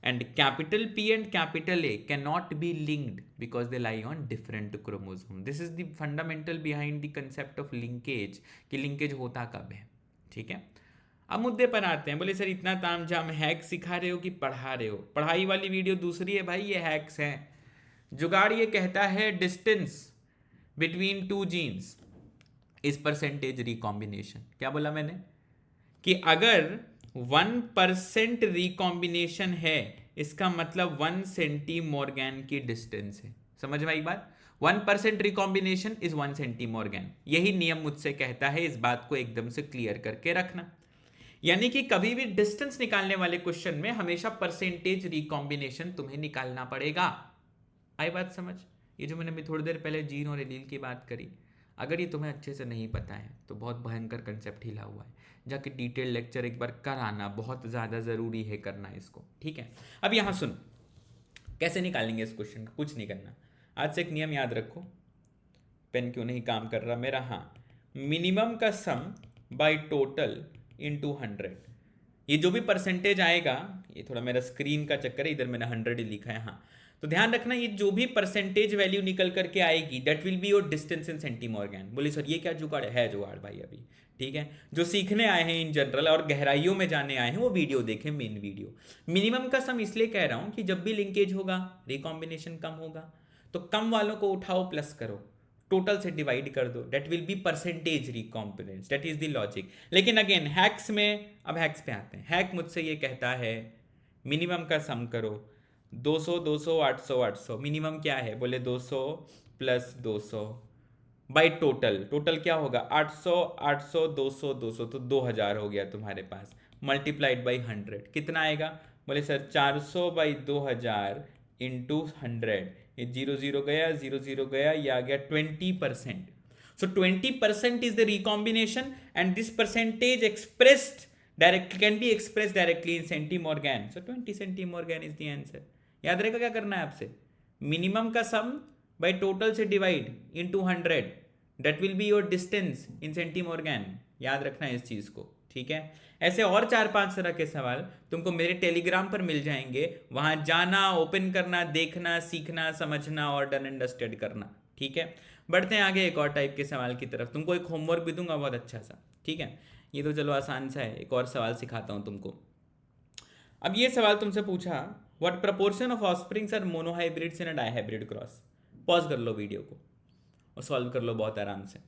and capital P and capital A cannot be linked because they lie on different chromosome. This is the fundamental behind the concept of linkage, कि linkage होता कब है। ठीक है, अब मुद्दे पर आते हैं। बोले सर इतना ताम झाम हैक सिखा रहे हो कि पढ़ा रहे हो? पढ़ाई वाली वीडियो दूसरी है भाई, ये हैक्स हैं। जुगाड़ ये कहता है distance between two genes is percentage recombination. क्या बोला मैंने कि अगर 1% रिकॉम्बिनेशन है इसका मतलब 1 सेंटीमॉर्गन की डिस्टेंस है। समझ में आई बात? 1% रिकॉम्बिनेशन इज 1 सेंटीमॉर्गन। यही नियम मुझसे कहता है, इस बात को एकदम से क्लियर करके रखना। यानी कि कभी भी डिस्टेंस निकालने वाले क्वेश्चन में हमेशा परसेंटेज रिकॉम्बिनेशन तुम्हें निकालना पड़ेगा। आई बात समझ? ये जो मैंने अभी थोड़ी देर पहले जीन और एलील की बात करी, अगर ये तुम्हें अच्छे से नहीं पता है तो बहुत भयंकर कंसेप्ट हिला हुआ है, जाके डिटेल लेक्चर एक बार कर आना, बहुत ज़्यादा ज़रूरी है करना इसको, ठीक है। अब यहाँ सुन, कैसे निकालेंगे इस क्वेश्चन का? कुछ नहीं करना, आज से एक नियम याद रखो। पेन क्यों नहीं काम कर रहा मेरा? हाँ, मिनिमम का सम बाय टोटल इंटू 100। ये जो भी परसेंटेज आएगा, ये थोड़ा मेरा स्क्रीन का चक्कर है, इधर मैंने 100 ही लिखा है, हाँ, तो ध्यान रखना, ये जो भी परसेंटेज वैल्यू निकल करके आएगी that will be your distance in centimorgan. बोले सर ये क्या जुगाड़ है जुगाड़ भाई अभी, ठीक है। जो सीखने आए हैं इन जनरल और गहराइयों में जाने आए हैं वो वीडियो देखें, मेन वीडियो। मिनिमम का सम इसलिए कह रहा हूं कि जब भी लिंकेज होगा, रिकॉम्बिनेशन कम होगा, तो कम वालों को उठाओ प्लस करो, टोटल से डिवाइड कर दो, that will be percentage recombinants, that is the logic. लेकिन अगेन हैक्स में, अब हैक्स पे आते हैं। हैक मुझसे ये कहता है मिनिमम का सम करो, 200 200 800 800। मिनिमम क्या है? बोले 200 प्लस 200 बाई टोटल। टोटल क्या होगा? 800 800 200 200, तो 2000 हो गया तुम्हारे पास, मल्टीप्लाइड बाई 100 कितना आएगा? बोले सर 400 बाई 2000 इंटू 100। ये 0 0 गया, 0 0 गया, ये आ गया 20%। So 20% is the recombination and this percentage expressed directly can be expressed directly in centimorgan. So 20 centimorgan is the answer. याद रहेगा क्या करना है आपसे? मिनिमम का सम बाय टोटल से divide into 100, that will be your distance in centimorgan. याद रखना है इस चीज को, ठीक है। ऐसे और 4-5 तरह के सवाल तुमको मेरे टेलीग्राम पर मिल जाएंगे, वहां जाना, ओपन करना, देखना, सीखना, समझना और डन एंड डस्टेड करना, ठीक है। बढ़ते हैं आगे एक और टाइप के सवाल की तरफ। तुमको एक होमवर्क भी दूंगा बहुत अच्छा सा, ठीक है। ये तो चलो आसान सा है, एक और सवाल सिखाता हूं तुमको। अब ये सवाल तुमसे पूछा, what proportion of offsprings are monohybrids in a dihybrid cross. Pause कर लो वीडियो को और सॉल्व कर लो बहुत आराम से।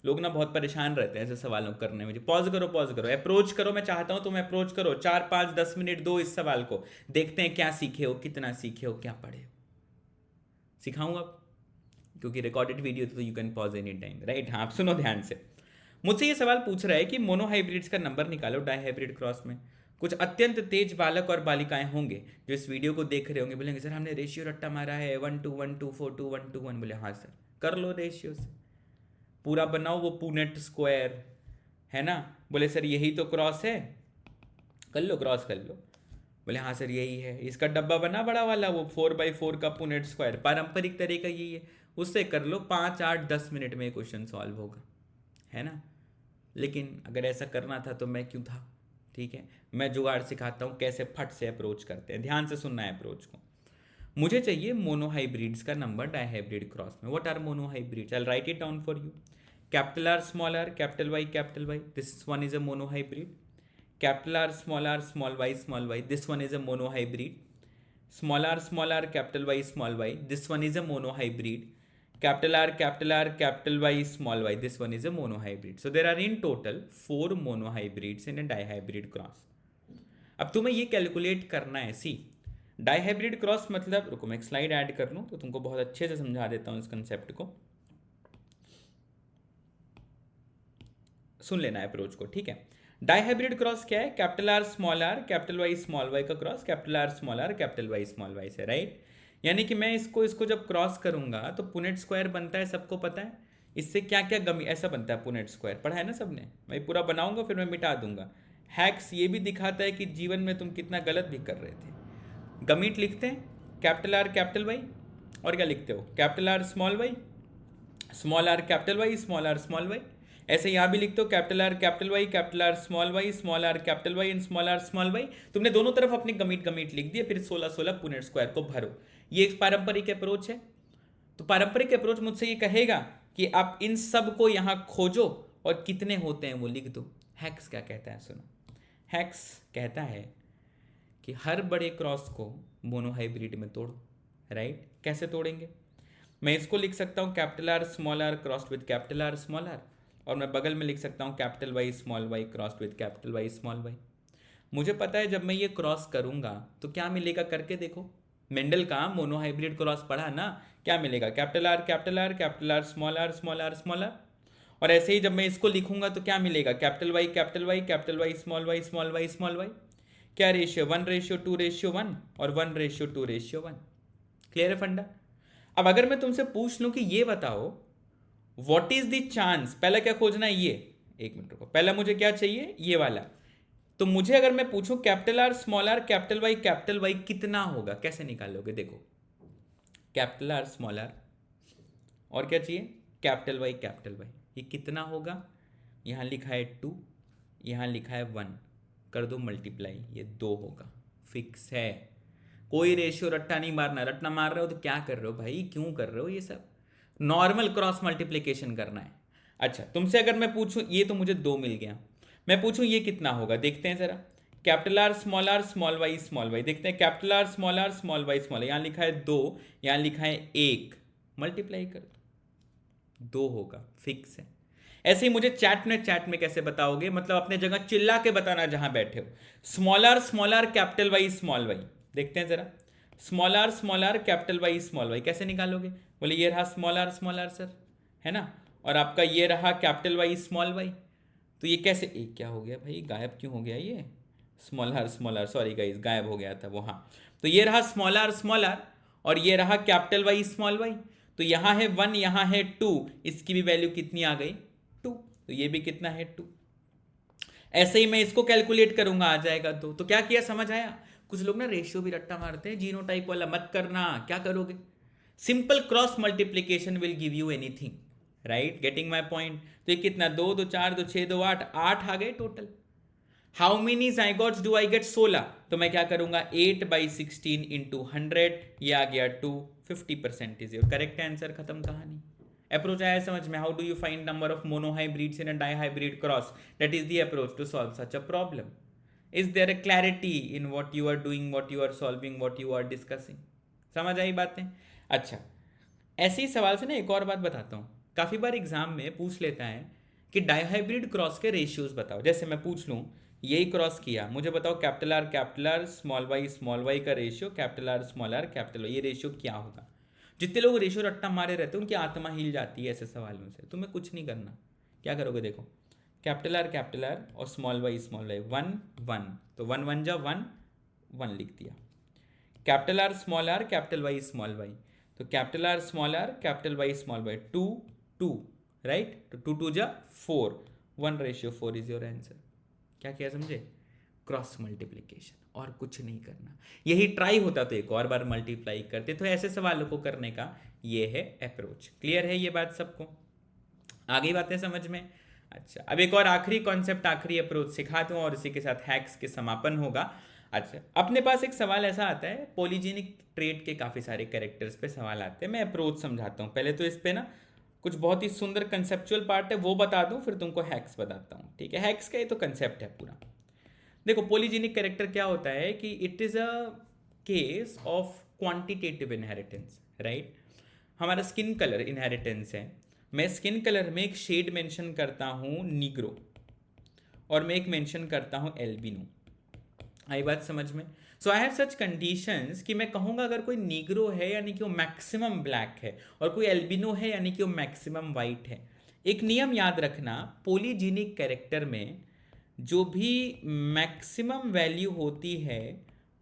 लोग ना बहुत परेशान रहते हैं ऐसे सवालों करने में। पॉज करो, पॉज करो, अप्रोच करो, मैं चाहता हूं तुम अप्रोच करो, 4-5-10 मिनट दो इस सवाल को, देखते हैं क्या सीखे हो, कितना सीखे हो, क्या पढ़े हो। सिखाऊं अब, क्योंकि रिकॉर्डेड वीडियो तो you can pause any time, right. हाँ, आप सुनो ध्यान से। मुझसे ये सवाल पूछ रहा है कि मोनोहाइब्रिड्स का नंबर निकालो डाइहाइब्रिड क्रॉस में। कुछ अत्यंत तेज बालक और बालिकाएं होंगे जो इस वीडियो को देख रहे होंगे, बोलेंगे सर हमने रेशियो रट्टा मारा है 1:1:4:1:1। बोले हाँ सर, कर लो रेशियो से, पूरा बनाओ वो पुनेट स्क्वायर, है ना। बोले सर यही तो क्रॉस है, कर लो, क्रॉस कर लो। बोले हाँ सर यही है। इसका डब्बा बना बड़ा वाला, वो 4x4 का पुनेट स्क्वायर, पारंपरिक तरीका यही है, उससे कर लो। 5-8-10 मिनट में क्वेश्चन सॉल्व होगा, है ना। लेकिन अगर ऐसा करना था तो मैं क्यों था, ठीक है। मैं जुगाड़ सिखाता हूँ कैसे फट से अप्रोच करते हैं, ध्यान से सुनना है अप्रोच को। मुझे चाहिए मोनोहाइब्रिड्स का नंबर डाइहाइब्रिड क्रॉस में। What are monohybrids? I will write it down for you. Capital R small R, capital Y, this one is a monohybrid. Capital R small Y, this one is a monohybrid. Small R, capital Y, this one is a monohybrid. Capital R, capital Y, small y, this one is a monohybrid. So there are in total 4 monohybrids in a dihybrid cross. अब तुम्हें ये calculate करना है। सी, dihybrid cross मतलब, रुको मैं एक slide add कर लूं तो तुमको बहुत अच्छे से समझा देता हूं इस कंसेप्ट को, सुन लेना है अप्रोच को, ठीक है। डाइहाइब्रिड क्रॉस क्या है? Capital R, capital Y, small Y का cross, capital R, capital Y, small Y से, राइट। यानी कि मैं इसको जब क्रॉस करूंगा तो पुनेट स्क्वायर बनता है, सबको पता है। इससे क्या क्या गमी, ऐसा बनता है पुनेट स्क्वायर, पढ़ा है ना सबने। मैं पूरा बनाऊंगा फिर मैं मिटा दूंगा। हैक्स ये भी दिखाता है कि जीवन में तुम कितना गलत भी कर रहे थे। गमीट लिखते हैं कैपिटल आर, कैपिटल वाई, और क्या लिखते हो? Capital R, small Y, small R, capital Y, small R, small Y. ऐसे यहाँ भी लिखते हो capital R, capital Y, small R, capital Y and small Y. तुमने दोनों तरफ अपनी गमीट लिख दिए, फिर 16-16 पुनेट स्क्वायर को भरो। ये एक पारंपरिक अप्रोच है। तो पारंपरिक अप्रोच मुझसे ये कहेगा कि आप इन सब को यहां खोजो और कितने होते हैं वो लिख दो। हैक्स क्या कहता है सुनो, हैक्स कहता है कि हर बड़े क्रॉस को मोनोहाइब्रिड में तोड़ो, राइट। कैसे तोड़ेंगे? मैं इसको लिख सकता हूँ capital R small R crossed with capital R small R, और मैं बगल में लिख सकता हूँ capital Y small Y crossed with capital Y small Y. मुझे पता है जब मैं ये क्रॉस करूंगा तो क्या मिलेगा, करके देखो। मेंडल का मोनोहाइब्रिड क्रॉस पढ़ा ना, क्या मिलेगा? Capital R capital R capital R small R small R small R. और ऐसे ही जब मैं इसको लिखूंगा तो क्या मिलेगा? Capital Y capital Y capital Y small Y small Y small Y. क्या रेशियो? 1:2:1 और 1:2:1। क्लियर है फंडा? अब अगर मैं तुमसे पूछ लूं कि ये बताओ व्हाट इज द चांस, पहला क्या खोजना है ये, एक मिनट रुको, पहला मुझे क्या चाहिए, ये वाला। तो मुझे अगर मैं पूछूं capital R small R capital Y कितना होगा, कैसे निकालोगे? देखो कैपिटल आर स्मॉल आर और क्या चाहिए, कैपिटल वाई, ये कितना होगा? यहां लिखा है 2, यहां लिखा है 1, कर दो मल्टीप्लाई, ये 2 होगा, फिक्स है। कोई रेशियो रट्टा नहीं मारना, रट्टा मार रहे हो तो क्या कर रहे हो भाई, क्यों कर रहे हो ये सब? नॉर्मल क्रॉस मल्टीप्लिकेशन करना है। अच्छा तुमसे अगर मैं पूछूं, ये तो मुझे 2 मिल गया, मैं पूछूं ये कितना होगा, देखते हैं जरा। कैपिटल आर स्मॉल वाई, देखते हैं capital R small Y small, यहां लिखा है 2, यहां लिखा है 1, मल्टीप्लाई कर दो, 2 होगा, फिक्स है। ऐसे ही मुझे चैट में कैसे बताओगे, मतलब अपने जगह चिल्ला के बताना जहां बैठे हो। Small R capital Y small Y, देखते हैं जरा। Small R capital Y small Y कैसे निकालोगे? बोले ये रहा स्मॉल आर सर, है ना, और आपका ये रहा कैपिटल वाई स्मॉल वाई। तो ये कैसे, एक क्या हो गया भाई, गायब क्यों हो गया ये? स्मॉल आर, सॉरी गाइस, गायब हो गया था वो, हाँ। तो ये रहा स्मॉल आर और ये रहा कैपिटल वाई स्मॉल वाई। तो यहां है 1, यहां है 2, इसकी भी वैल्यू कितनी आ गई? 2। तो ये भी कितना है? 2। ऐसे ही मैं इसको कैलकुलेट करूंगा, आ जाएगा 2। तो क्या किया, समझ आया? कुछ लोग ना रेशियो भी रट्टा मारते हैं, जीनोटाइप वाला मत करना। क्या करोगे? Simple cross multiplication will give you anything, right? Getting my point? तो ये कितना, 2 2 4 2 6 2 8, 8 आ गए total. How many zygotes do I get? 16। तो मैं क्या करूंगा, 8/16 इंटू 100, ये आ गया 2, 50% इज योर करेक्ट आंसर, खत्म कहानी। अप्रोच आया समझ में? How do you find number of monohybrids in a dihybrid cross? That is the approach to solve such a problem. Is there a clarity in what you are doing, what you are solving, what you are discussing? समझ आई बातें? अच्छा, ऐसे ही सवाल से ना एक और बात बताता हूँ। काफ़ी बार एग्जाम में पूछ लेता है कि डाइहाइब्रिड क्रॉस के रेशियोज बताओ। जैसे मैं पूछ लूँ, यही क्रॉस किया, मुझे बताओ कैपिटल आर स्मॉल वाई का ratio, capital R small R capital Y, ये रेशियो क्या होगा? जितने लोग रेशियो रट्टा मारे रहते हैं उनकी आत्मा हिल जाती है ऐसे सवालों से। तुम्हें कुछ नहीं करना, क्या करोगे देखो, कैपिटल आर और स्मॉल वाई 1 1, तो 1 1 जा 1 1 लिख दिया। Capital R capital Y small Y, तो capital R capital Y small Y 2 2, right? तो 2 2 जा 4, 1:4 इज योर आंसर। क्या किया समझे? क्रॉस मल्टीप्लीकेशन, और कुछ नहीं करना। यही ट्राई होता तो एक और बार मल्टीप्लाई करते। तो ऐसे सवालों को करने का ये है अप्रोच। क्लियर है ये बात सबको? आगे बातें समझ में? अच्छा, अब एक और आखिरी कॉन्सेप्ट, आखिरी अप्रोच सिखा दूं और इसी के साथ हैक्स के समापन होगा। अच्छा, अपने पास एक सवाल ऐसा आता है, पॉलीजेनिक ट्रेट के काफ़ी सारे कैरेक्टर्स पे सवाल आते हैं। मैं अप्रोच समझाता हूँ पहले, तो इस पे ना कुछ बहुत ही सुंदर कंसेप्चुअल पार्ट है वो बता दूं, फिर तुमको हैक्स बताता हूँ, ठीक है? हैक्स का ये तो कंसेप्ट है पूरा। देखो पॉलीजेनिक कैरेक्टर क्या होता है कि it is a case of quantitative inheritance, right? हमारा स्किन कलर इनहेरिटेंस है। मैं स्किन कलर में एक शेड मेंशन करता हूँ नीग्रो, और मैं एक मेंशन करता हूँ एल्बिनो। आई बात समझ में? सो आई हैव सच कंडीशंस कि मैं कहूँगा अगर कोई नीग्रो है यानी कि वो मैक्सिमम ब्लैक है, और कोई एल्बिनो है यानी कि वो मैक्सिमम वाइट है। एक नियम याद रखना, पॉलीजेनिक कैरेक्टर में जो भी मैक्सिमम वैल्यू होती है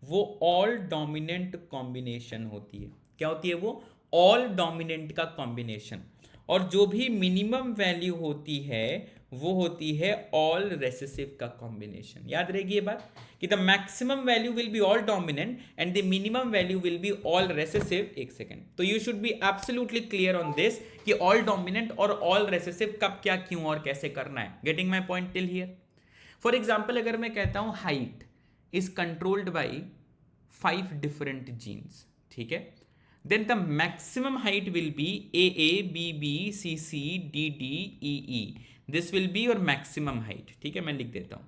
वो ऑल डोमिनेंट कॉम्बिनेशन होती है। क्या होती है वो? ऑल डोमिनेंट का कॉम्बिनेशन। और जो भी मिनिमम वैल्यू होती है वो होती है ऑल रेसेसिव का कॉम्बिनेशन। याद रहेगी ये बात कि the maximum value will be all dominant and the minimum value will be all recessive. एक सेकेंड, तो you should be absolutely clear on this कि ऑल डोमिनेंट और ऑल रेसेसिव कब, क्या, क्यों और कैसे करना है। Getting my point till here? For example अगर मैं कहता हूं height is controlled by 5 different genes, ठीक है, then the maximum height will be AA, BB, CC, DD, EE. This will be your maximum height. ठीक है, मैं लिख देता हूं.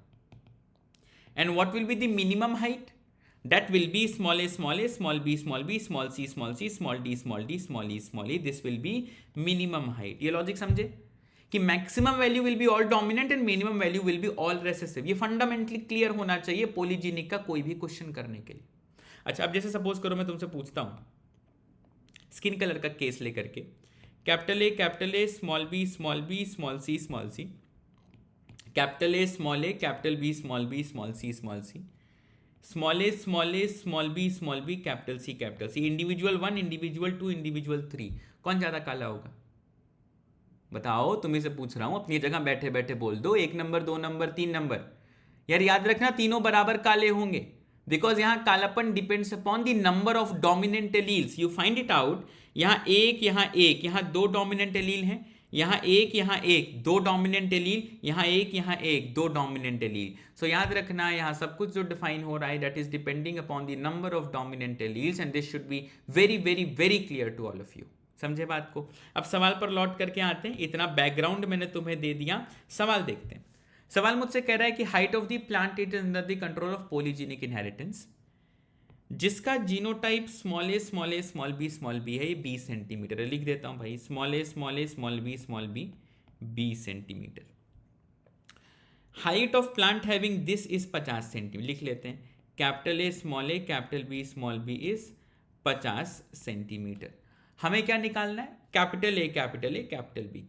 And what will be the minimum height? that will be small a, small b, small c, small d, small e. This will be minimum height. ये logic समझे कि maximum value will be all dominant and minimum value will be all recessive. ये fundamentally clear होना चाहिए polygenic का कोई भी question करने के लिए. अच्छा, अब जैसे सपोज करो मैं तुमसे पूछता हूं स्किन कलर का केस लेकर के, capital A, small B, small C, capital A, capital B, small C, small B, capital C, individual 1, individual 2, individual 3, कौन ज्यादा काला होगा? बताओ, तुम्ही से पूछ रहा हूं, अपनी जगह बैठे बैठे बोल दो. 1 नंबर, 2 नंबर, 3 नंबर. यार याद रखना, तीनों बराबर काले होंगे, बिकॉज यहां कालापन depends upon the number of dominant alleles. You find it out. यहां एक, यहां 2 डोमिनेंट एलील हैं, यहां एक, 2 डोमिनेंट एलील, यहां एक, 2 डोमिनेंट एलील. सो याद रखना, यहां सब कुछ जो डिफाइन हो रहा है that is depending upon the number of dominant alleles, and this should be very very very clear to all of you. समझे बात को? अब सवाल पर लौट करके आते हैं. इतना बैकग्राउंड मैंने तुम्हें दे दिया, सवाल देखते हैं. सवाल मुझसे कह रहा है कि height of the plant is under the control of polygenic inheritance, जिसका genotype small A, small B है. ये 20 सेंटीमीटर है. लिख देता हूं भाई, small A, small B 20 centimetre. Height of plant having this is 50 centimetre. लिख लेते हैं, capital A, capital B, small B is 50 centimetre. हमें क्या निकालना है? Capital A, capital B.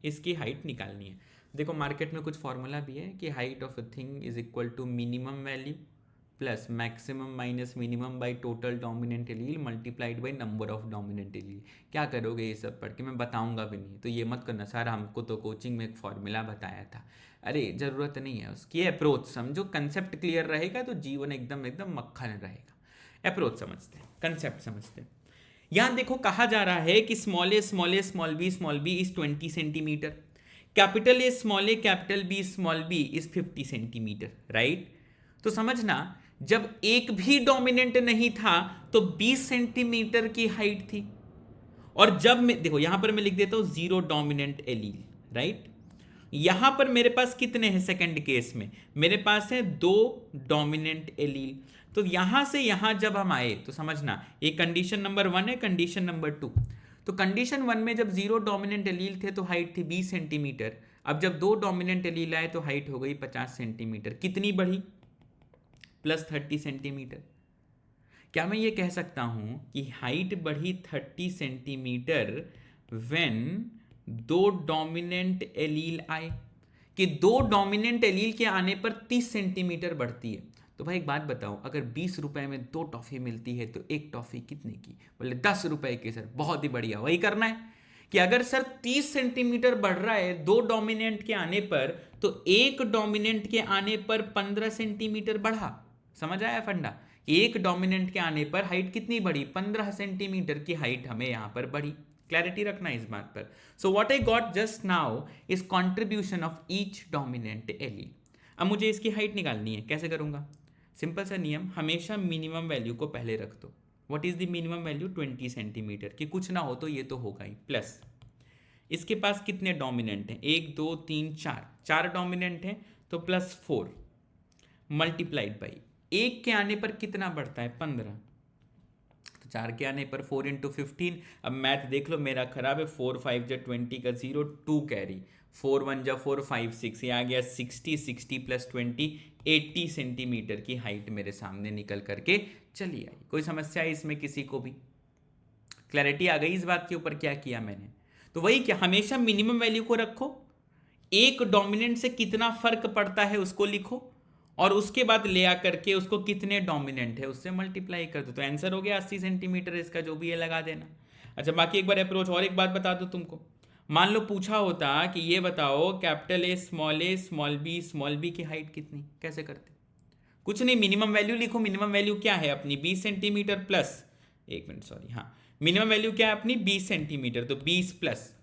इसकी हाइट निकालनी है. देखो, मार्केट में कुछ फॉर्मूला भी है कि height of a thing is equal to minimum value plus maximum minus minimum by total dominant allele multiplied by number of dominant allele. क्या करोगे ये सब पढ़ के? मैं बताऊंगा भी नहीं, तो ये मत करना सर हमको तो कोचिंग में एक फॉर्मूला बताया था. अरे ज़रूरत नहीं है उसकी. अप्रोच समझो, कंसेप्ट क्लियर रहेगा तो जीवन एकदम मक्खन रहेगा. अप्रोच समझते हैं, कंसेप्ट समझते हैं. यहां देखो, कहा जा रहा है कि small A, small B is 20 centimetre, capital A, capital B is 50 centimetre. Right? तो समझना, जब एक भी डोमिनेंट नहीं था तो 20 सेंटीमीटर की हाइट थी. और जब मैं देखो, यहां पर मैं लिख देता हूं 0 डोमिनेंट एलील. राइट? यहां पर मेरे पास कितने हैं? सेकंड केस में मेरे पास है 2 डोमिनेंट एलील. तो यहां से यहां जब हम आए तो समझना, ये कंडीशन नंबर 1 है, कंडीशन नंबर 2. तो कंडीशन 1 में जब 0 डोमिनेंट एलील थे तो हाइट थी 20 सेंटीमीटर. अब जब 2 डोमिनेंट एलील आए तो हाइट हो गई 50 सेंटीमीटर. कितनी बढ़ी? Plus 30 centimetre. क्या मैं ये कह सकता हूं कि हाइट बढ़ी 30 सेंटीमीटर व्हेन 2 डोमिनेंट एलील आए? कि 2 डोमिनेंट एलील के आने पर 30 सेंटीमीटर बढ़ती है. तो भाई एक बात बताओ, अगर 20 रुपए में 2 टॉफी मिलती है तो एक टॉफी कितने की? बोले 10 रुपए की. सर बहुत ही बढ़िया, वही करना है कि अगर सर 30 सेंटीमीटर बढ़ रहा है 2 डोमिनेंट के आने पर, तो एक डोमिनेंट के आने पर 15 सेंटीमीटर बढ़ा. समझ आया फंडा? एक डोमिनेंट के आने पर हाइट कितनी बढ़ी? 15 सेंटीमीटर की हाइट हमें यहां पर बढ़ी. क्लैरिटी रखना इस बात पर. So what I got just now is contribution of each dominant allele. अब मुझे इसकी हाइट निकालनी है. कैसे करूंगा? सिंपल सा नियम, हमेशा मिनिमम वैल्यू को पहले रख दो. What is the minimum value? 20 centimetre. कि कुछ ना हो तो ये तो होगा ही. प्लस इसके पास कितने डोमिनेंट हैं? 1 2 3 4 डोमिनेंट हैं, तो प्लस 4 मल्टीप्लाइड बाई एक के आने पर कितना बढ़ता है? 15. तो 4 के आने पर 4 इंटू 15. अब मैथ देख लो मेरा खराब है. 4 5 जा 20 का 0, 2 कैरी, 4 1 जा 4 5 6, ये आ गया 60 प्लस 20 80 सेंटीमीटर की हाइट मेरे सामने निकल करके चली आई. कोई समस्या है इसमें किसी को भी? क्लैरिटी आ गई इस बात के ऊपर क्या किया मैंने? तो वही क्या, हमेशा मिनिमम वैल्यू को रखो, एक डोमिनेंट से कितना फर्क पड़ता है उसको लिखो, और उसके बाद ले आकर के उसको कितने डोमिनेंट है उससे मल्टीप्लाई कर दो. तो आंसर हो गया 80 सेंटीमीटर. इसका जो भी है लगा देना. अच्छा, बाकी एक बार अप्रोच और एक बात बता दो तुमको. मान लो पूछा होता कि ये बताओ कैपिटल ए, स्मॉल बी की हाइट कितनी? कैसे करते? कुछ नहीं, मिनिमम वैल्यू लिखो. मिनिमम वैल्यू क्या है अपनी? 20 सेंटीमीटर प्लस, एक मिनट सॉरी, हाँ, मिनिमम वैल्यू क्या है अपनी? 20 सेंटीमीटर. तो 20 प्लस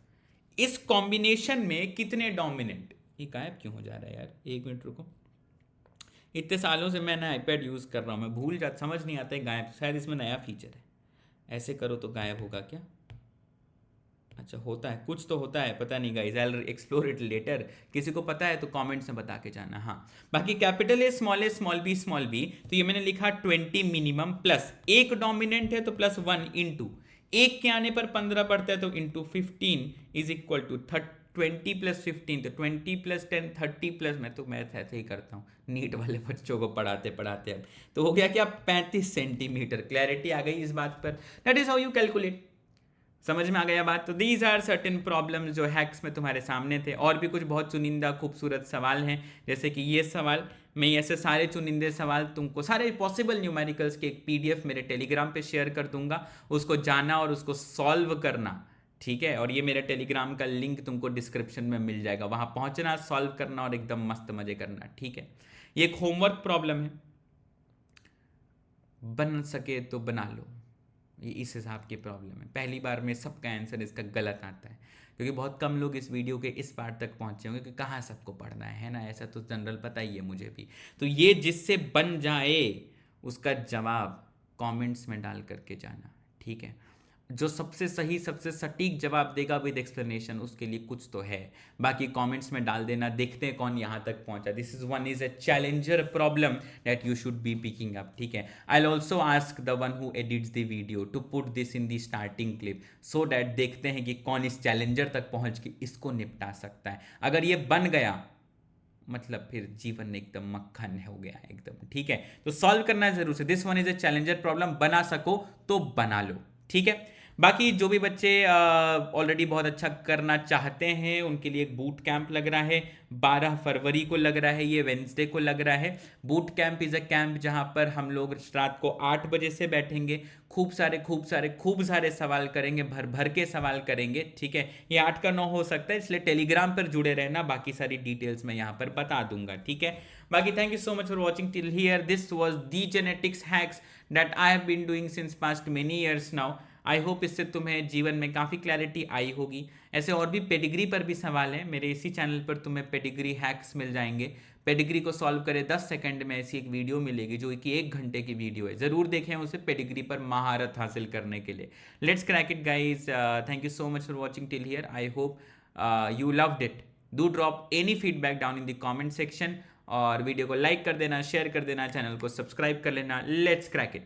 इस कॉम्बिनेशन में कितने डोमिनेंट? ये गायब क्यों हो जा रहा है यार? एक मिनट रुको. इतने सालों से मैं ना आईपैड यूज़ कर रहा हूँ, मैं भूल जाता, समझ नहीं आता है गायब. शायद इसमें नया फीचर है. ऐसे करो तो गायब होगा क्या? अच्छा होता है, कुछ तो होता है, पता नहीं guys, I will explore it later. किसी को पता है तो कमेंट्स में बता के जाना। हाँ, बाकी कैपिटल ए स्मॉल बी, तो ये मैंने लिखा 20 मिनिमम, प्लस एक डोमिनेंट है तो प्लस 1 इंटू एक के आने पर 15 बढ़ता है तो into 15 is equal to 20 plus 15, तो 20 प्लस 10 30 प्लस, मैं तो मैथ ऐसे ही करता हूँ नीट वाले बच्चों को पढ़ाते पढ़ाते। अब तो हो गया क्या, 35 सेंटीमीटर। क्लैरिटी आ गई इस बात पर। That is how you calculate. समझ में आ गया बात। तो दीज आर सर्टेन प्रॉब्लम्स जो हैक्स में तुम्हारे सामने थे। और भी कुछ बहुत चुनिंदा खूबसूरत सवाल हैं, जैसे कि ये सवाल। मैं ऐसे सारे चुनिंदे सवाल तुमको, सारे पॉसिबल न्यूमेरिकल्स के एक पीडीएफ मेरे टेलीग्राम पे शेयर कर दूंगा, उसको जाना और उसको सॉल्व करना, ठीक है। और ये मेरे टेलीग्राम का लिंक तुमको डिस्क्रिप्शन में मिल जाएगा, वहां पहुंचना, सॉल्व करना और एकदम मस्त मजे करना, ठीक है। ये एक होमवर्क प्रॉब्लम है, बन सके तो बना लो। ये इस हिसाब की प्रॉब्लम है, पहली बार में सबका आंसर इसका गलत आता है, क्योंकि बहुत कम लोग इस वीडियो के इस पार्ट तक पहुंचे होंगे कि कहाँ सबको पढ़ना है ना, ऐसा तो जनरल पता ही है मुझे भी। तो ये जिससे बन जाए उसका जवाब कमेंट्स में डाल करके जाना, ठीक है। जो सबसे सही सबसे सटीक जवाब देगा विद एक्सप्लेनेशन, उसके लिए कुछ तो है। बाकी कमेंट्स में डाल देना, देखते हैं कौन यहाँ तक पहुंचा। This is a challenger problem that you should be picking up, ठीक है। I will also ask the one who edits the video to put this in the starting clip, so that देखते हैं कि कौन इस चैलेंजर तक पहुंच के इसको निपटा सकता है। अगर ये बन गया मतलब फिर जीवन एकदम मक्खन हो गया एकदम, ठीक है। तो सॉल्व करना जरूर से, this one is a challenger problem, बना सको तो बना लो, ठीक है। बाकी जो भी बच्चे ऑलरेडी बहुत अच्छा करना चाहते हैं उनके लिए एक बूट कैंप लग रहा है, 12 फरवरी को लग रहा है, ये वेंसडे को लग रहा है। Boot camp is a camp जहां पर हम लोग रात को 8 बजे से बैठेंगे, खूब सारे सवाल करेंगे, भर भर के सवाल करेंगे, ठीक है। ये 8 का 9 हो सकता है, इसलिए टेलीग्राम पर जुड़े रहना, बाकी सारी डिटेल्स मैं यहाँ पर बता दूंगा, ठीक है। बाकी thank you so much for watching till here. This was the genetics hacks that I have been doing since past many years now. I hope इससे तुम्हें जीवन में काफ़ी क्लैरिटी आई होगी। ऐसे और भी पेडिग्री पर भी सवाल हैं, मेरे इसी चैनल पर तुम्हें पेडिग्री हैक्स मिल जाएंगे। पेडिग्री को सॉल्व करे 10 सेकंड में ऐसी एक वीडियो मिलेगी जो कि 1 घंटे की वीडियो है, ज़रूर देखें उसे पेडिग्री पर महारत हासिल करने के लिए। Let's crack it guys. Thank you so much for watching till here. I hope you loved it. Do drop any feedback down in the comment section, और वीडियो को लाइक कर देना, शेयर कर देना, चैनल को सब्सक्राइब कर लेना। Let's crack it.